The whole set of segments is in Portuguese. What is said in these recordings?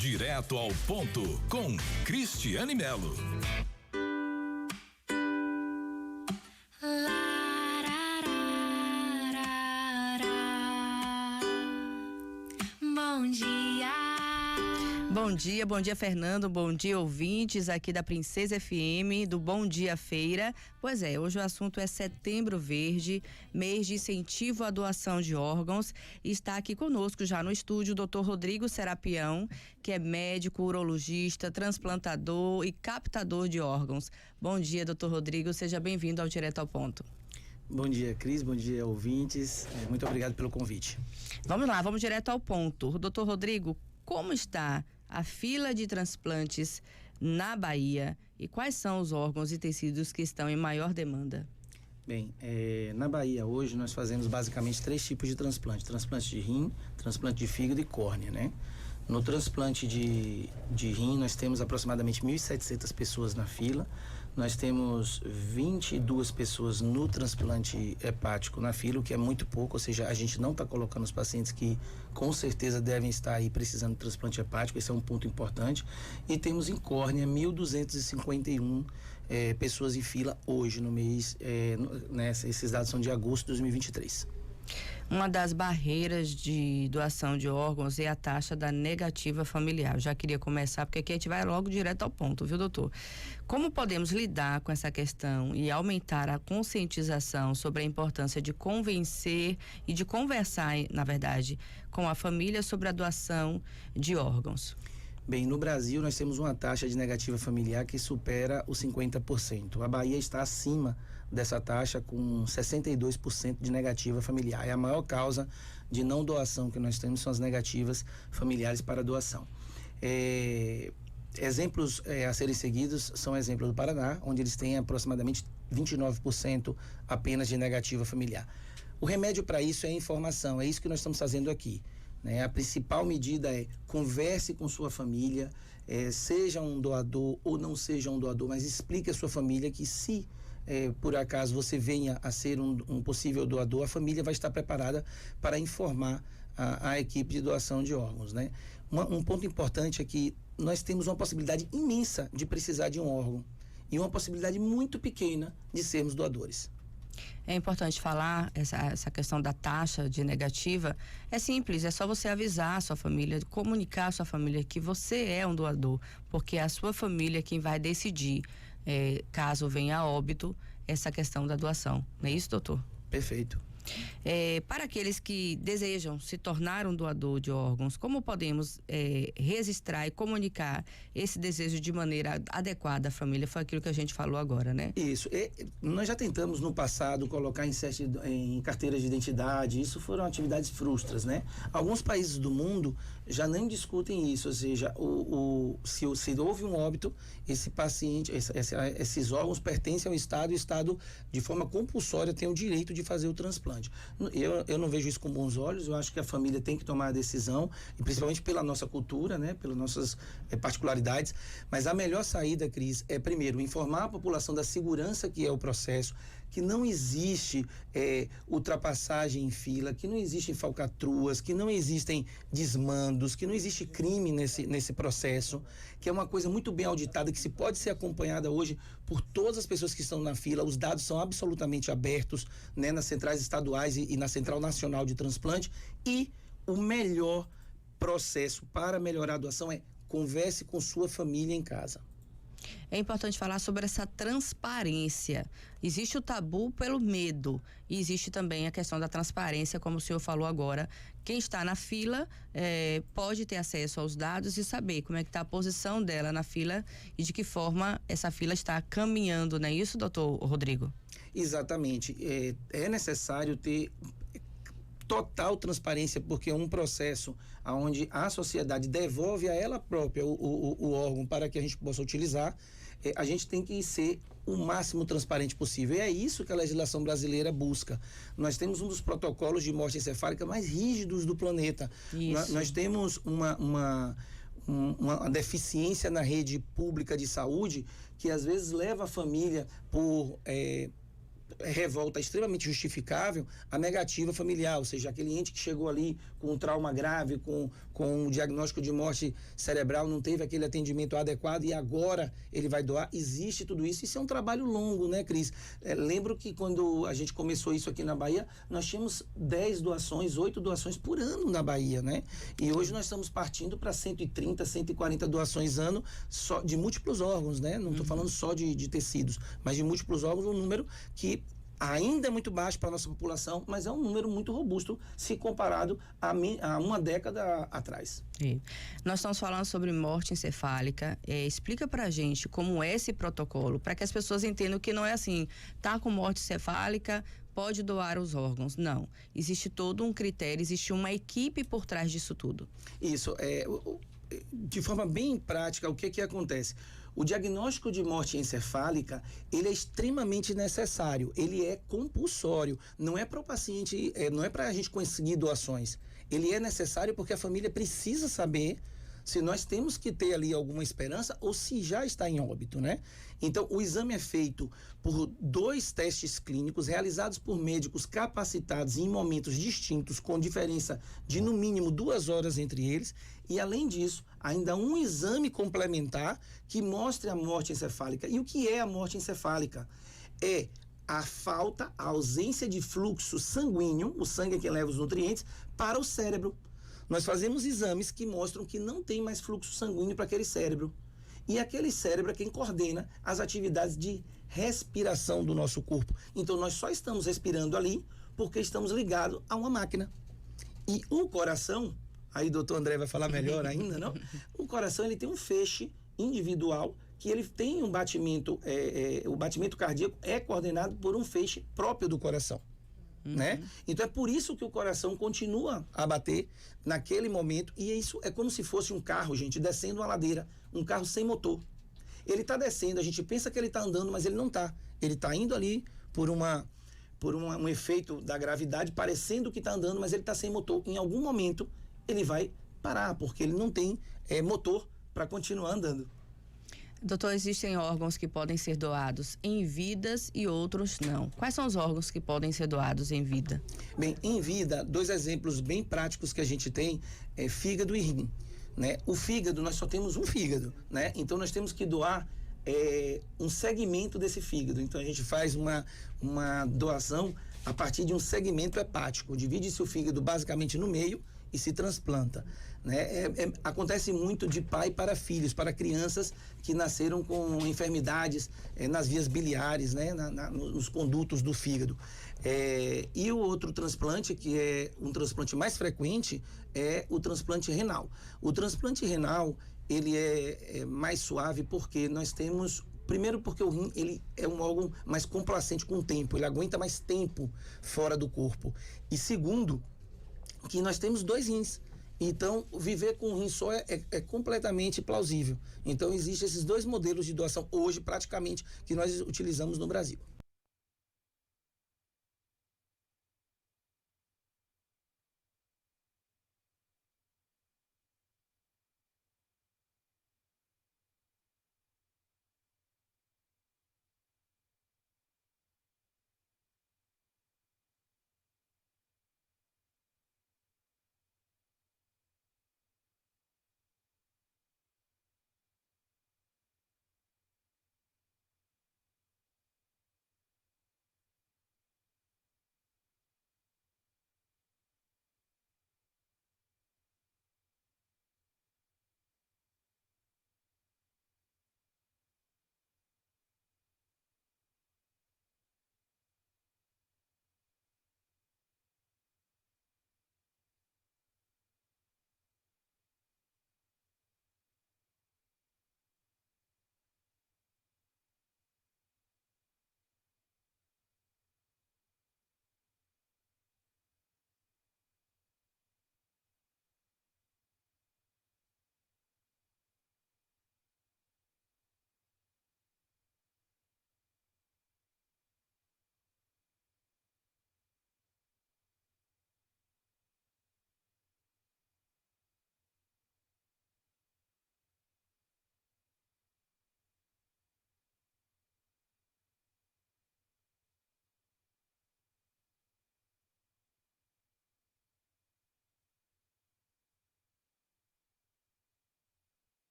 Direto ao ponto com Cristiane Melo. Bom dia. Bom dia Fernando, bom dia ouvintes aqui da Princesa FM, do Bom Dia Feira. Pois é, hoje o assunto é Setembro Verde, mês de incentivo à doação de órgãos. E está aqui conosco já no estúdio o Dr. Rodrigo Serapião, que é médico, urologista, transplantador e captador de órgãos. Bom dia, Dr. Rodrigo, seja bem-vindo ao Direto ao Ponto. Bom dia, Cris, bom dia, ouvintes. Muito obrigado pelo convite. Vamos lá, vamos direto ao ponto. Dr. Rodrigo, como está a fila de transplantes na Bahia e quais são os órgãos e tecidos que estão em maior demanda? Bem, na Bahia hoje nós fazemos basicamente 3 tipos de transplante: transplante de rim, transplante de fígado e córnea, né? No transplante de rim nós temos aproximadamente 1.700 pessoas na fila, nós temos 22 pessoas no transplante hepático na fila, o que é muito pouco, ou seja, a gente não está colocando os pacientes que com certeza devem estar aí precisando de transplante hepático, esse é um ponto importante. E temos em córnea 1.251 pessoas em fila hoje no mês, esses dados são de agosto de 2023. Uma das barreiras de doação de órgãos é a taxa da negativa familiar. Eu já queria começar, porque aqui a gente vai logo direto ao ponto, viu, doutor? Como podemos lidar com essa questão e aumentar a conscientização sobre a importância de convencer e de conversar, na verdade, com a família sobre a doação de órgãos? Bem, no Brasil nós temos uma taxa de negativa familiar que supera os 50%. A Bahia está acima dessa taxa com 62% de negativa familiar. É a maior causa de não doação que nós temos, são as negativas familiares para doação. Exemplos a serem seguidos são exemplos do Paraná, onde eles têm aproximadamente 29% apenas de negativa familiar. O remédio para isso é a informação, é isso que nós estamos fazendo aqui. A principal medida é converse com sua família, seja um doador ou não seja um doador, mas explique à sua família que se por acaso você venha a ser um possível doador, a família vai estar preparada para informar a equipe de doação de órgãos, né? Um ponto importante é que nós temos uma possibilidade imensa de precisar de um órgão e uma possibilidade muito pequena de sermos doadores. É importante falar essa questão da taxa de negativa. É simples, é só você avisar a sua família, comunicar a sua família que você é um doador, porque é a sua família quem vai decidir, caso venha a óbito, essa questão da doação. Não é isso, doutor? Perfeito. Para aqueles que desejam se tornar um doador de órgãos, como podemos registrar e comunicar esse desejo de maneira adequada à família? Foi aquilo que a gente falou agora, né? Isso. Nós já tentamos no passado colocar em carteiras de identidade, isso foram atividades frustras, né? Alguns países do mundo já nem discutem isso, ou seja, se houve um óbito, esse paciente, esses órgãos pertencem ao Estado e o Estado, de forma compulsória, tem o direito de fazer o transplante. Eu não vejo isso com bons olhos, eu acho que a família tem que tomar a decisão, e principalmente pela nossa cultura, né, pelas nossas particularidades, mas a melhor saída, Cris, é primeiro informar a população da segurança que é o processo, que não existe ultrapassagem em fila, que não existem falcatruas, que não existem desmandos, que não existe crime nesse processo, que é uma coisa muito bem auditada, que se pode ser acompanhada hoje por todas as pessoas que estão na fila. Os dados são absolutamente abertos, né, nas centrais estaduais e na Central Nacional de Transplante. E o melhor processo para melhorar a doação é converse com sua família em casa. É importante falar sobre essa transparência. Existe o tabu pelo medo e existe também a questão da transparência, como o senhor falou agora. Quem está na fila pode ter acesso aos dados e saber como é que está a posição dela na fila e de que forma essa fila está caminhando, não é isso, doutor Rodrigo? Exatamente. É necessário ter total transparência, porque é um processo onde a sociedade devolve a ela própria o órgão para que a gente possa utilizar. A gente tem que ser o máximo transparente possível. E é isso que a legislação brasileira busca. Nós temos um dos protocolos de morte encefálica mais rígidos do planeta. Nós temos uma deficiência na rede pública de saúde que às vezes leva a família por revolta extremamente justificável a negativa familiar, ou seja, aquele ente que chegou ali com um trauma grave, com um diagnóstico de morte cerebral, não teve aquele atendimento adequado e agora ele vai doar. Existe tudo isso. Isso é um trabalho longo, né, Cris? Lembro que quando a gente começou isso aqui na Bahia, nós tínhamos 10 doações, 8 doações por ano na Bahia, né? E hoje nós estamos partindo para 130, 140 doações ano só de múltiplos órgãos, né? Não estou falando só de tecidos, mas de múltiplos órgãos, um número que ainda é muito baixo para a nossa população, mas é um número muito robusto se comparado a uma década atrás. Nós estamos falando sobre morte encefálica. Explica para a gente como é esse protocolo, para que as pessoas entendam que não é assim, tá com morte encefálica, pode doar os órgãos. Não. Existe todo um critério, existe uma equipe por trás disso tudo. Isso. De forma bem prática, o que acontece? O diagnóstico de morte encefálica, ele é extremamente necessário, ele é compulsório, não é para o paciente, não é para a gente conseguir doações. Ele é necessário porque a família precisa saber se nós temos que ter ali alguma esperança ou se já está em óbito, né? Então, o exame é feito por 2 testes clínicos realizados por médicos capacitados em momentos distintos, com diferença de no mínimo 2 horas entre eles, e além disso, ainda um exame complementar que mostre a morte encefálica. E o que é a morte encefálica? É a falta, a ausência de fluxo sanguíneo, o sangue é que leva os nutrientes, para o cérebro. Nós fazemos exames que mostram que não tem mais fluxo sanguíneo para aquele cérebro. E aquele cérebro é quem coordena as atividades de respiração do nosso corpo. Então, nós só estamos respirando ali porque estamos ligados a uma máquina. E o coração, aí o doutor André vai falar melhor ainda, não? O coração, ele tem um feixe individual que ele tem um batimento, o batimento cardíaco é coordenado por um feixe próprio do coração. Né? Então é por isso que o coração continua a bater naquele momento, e isso é como se fosse um carro, gente, descendo uma ladeira, um carro sem motor. Ele está descendo, a gente pensa que ele está andando, mas ele não está. Ele está indo ali por um efeito da gravidade, parecendo que está andando, mas ele está sem motor. Em algum momento ele vai parar, porque ele não tem motor para continuar andando. Doutor, existem órgãos que podem ser doados em vidas e outros não. Quais são os órgãos que podem ser doados em vida? Bem, em vida, 2 exemplos bem práticos que a gente tem é fígado e rim, né? O fígado, nós só temos um fígado, né? Então nós temos que doar um segmento desse fígado. Então a gente faz uma doação a partir de um segmento hepático. Divide-se o fígado basicamente no meio e se transplanta, né? Acontece muito de pai para filhos, para crianças que nasceram com enfermidades nas vias biliares, né? Nos condutos do fígado. E o outro transplante, que é um transplante mais frequente, é o transplante renal. O transplante renal, ele é mais suave porque nós temos... Primeiro porque o rim, ele é um órgão mais complacente com o tempo, ele aguenta mais tempo fora do corpo. E segundo, que nós temos 2 rins. Então, viver com um rim só é completamente plausível. Então, existem esses 2 modelos de doação hoje, praticamente, que nós utilizamos no Brasil.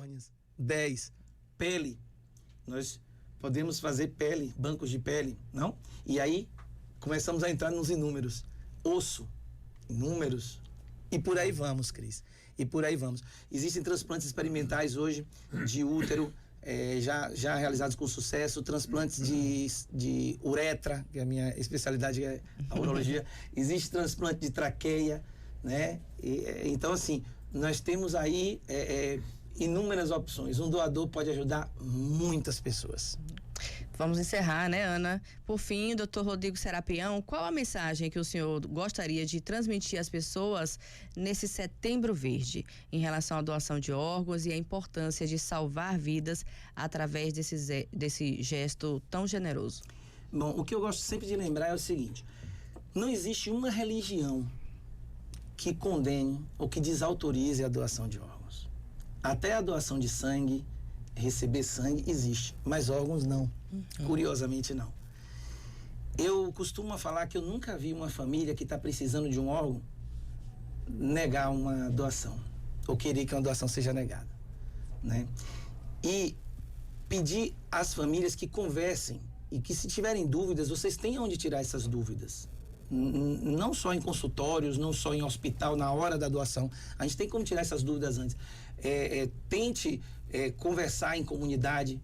córneas. 10. Pele. Nós podemos fazer pele, bancos de pele, não? E aí começamos a entrar nos inúmeros. Osso, números, e por aí vamos, Cris. E por aí vamos. Existem transplantes experimentais hoje de útero, já realizados com sucesso, transplantes de uretra, que é a minha especialidade é a urologia. Existe transplante de traqueia, né? Então, assim, nós temos aí inúmeras opções. Um doador pode ajudar muitas pessoas. Vamos encerrar, né, Ana? Por fim, doutor Rodrigo Serapião, qual a mensagem que o senhor gostaria de transmitir às pessoas nesse Setembro Verde em relação à doação de órgãos e a importância de salvar vidas através desse gesto tão generoso? Bom, o que eu gosto sempre de lembrar é o seguinte: não existe uma religião que condene ou que desautorize a doação de órgãos. Até a doação de sangue, receber sangue existe, mas órgãos não. Curiosamente não. Eu costumo falar que eu nunca vi uma família que está precisando de um órgão negar uma doação ou querer que uma doação seja negada, né? E pedir às famílias que conversem e que, se tiverem dúvidas, vocês tenham onde tirar essas dúvidas. Não só em consultórios, não só em hospital, na hora da doação. A gente tem como tirar essas dúvidas antes. Tente conversar em comunidade,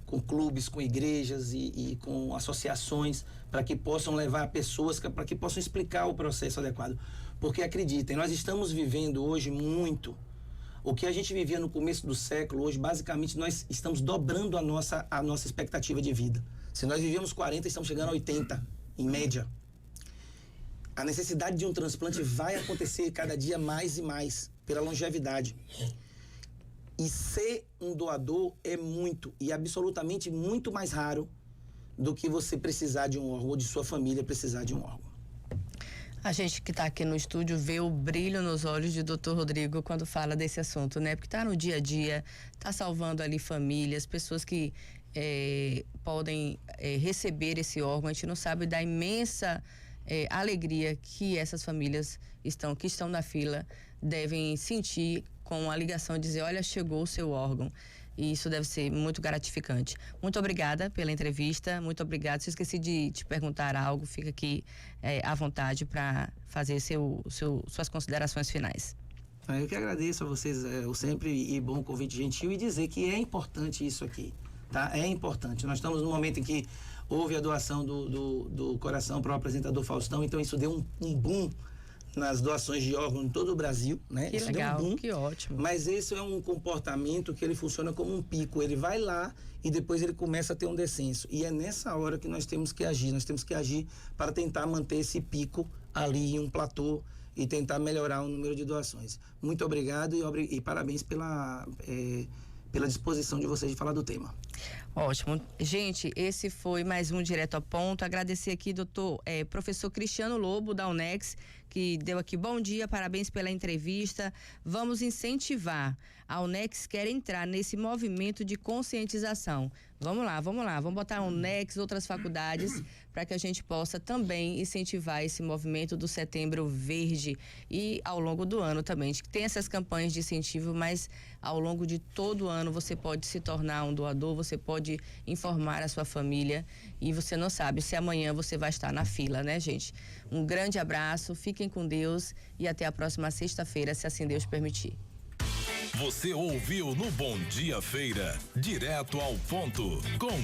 com clubes, com igrejas e com associações, para que possam levar pessoas, para que possam explicar o processo adequado. Porque, acreditem, nós estamos vivendo hoje muito o que a gente vivia no começo do século. Hoje, basicamente, nós estamos dobrando a nossa expectativa de vida. Se nós vivíamos 40, estamos chegando a 80, em média. A necessidade de um transplante vai acontecer cada dia mais e mais, pela longevidade. E ser um doador é muito e absolutamente muito mais raro do que você precisar de um órgão ou de sua família precisar de um órgão. A gente que está aqui no estúdio vê o brilho nos olhos de Dr. Rodrigo quando fala desse assunto, né? Porque está no dia a dia, está salvando ali famílias, pessoas que podem receber esse órgão. A gente não sabe da imensa alegria que essas famílias que estão na fila devem sentir com a ligação de dizer: olha, chegou o seu órgão. E isso deve ser muito gratificante. Muito obrigada pela entrevista, muito obrigada. Se eu esqueci de te perguntar algo, fica aqui à vontade para fazer suas considerações finais. Eu que agradeço a vocês o sempre e bom convite gentil e dizer que é importante isso aqui, tá? É importante. Nós estamos num momento em que houve a doação do coração para o apresentador Faustão, então isso deu um boom nas doações de órgãos em todo o Brasil, né? Que isso legal, deu um boom, que ótimo. Mas esse é um comportamento que ele funciona como um pico. Ele vai lá e depois ele começa a ter um descenso. E é nessa hora que nós temos que agir. Nós temos que agir para tentar manter esse pico ali em um platô e tentar melhorar o número de doações. Muito obrigado e parabéns pela disposição de vocês de falar do tema. Ótimo. Gente, esse foi mais um Direto ao Ponto. Agradecer aqui, professor Cristiano Lobo, da UNEX, que deu aqui bom dia, parabéns pela entrevista. Vamos incentivar. A UNEX quer entrar nesse movimento de conscientização. Vamos lá, vamos botar a UNEX, outras faculdades, para que a gente possa também incentivar esse movimento do Setembro Verde e ao longo do ano também. Tem essas campanhas de incentivo, mas ao longo de todo o ano você pode se tornar um doador, você pode informar a sua família e você não sabe se amanhã você vai estar na fila, né, gente? Um grande abraço, fiquem com Deus e até a próxima sexta-feira, se assim Deus permitir. Você ouviu no Bom Dia Feira, Direto ao Ponto, com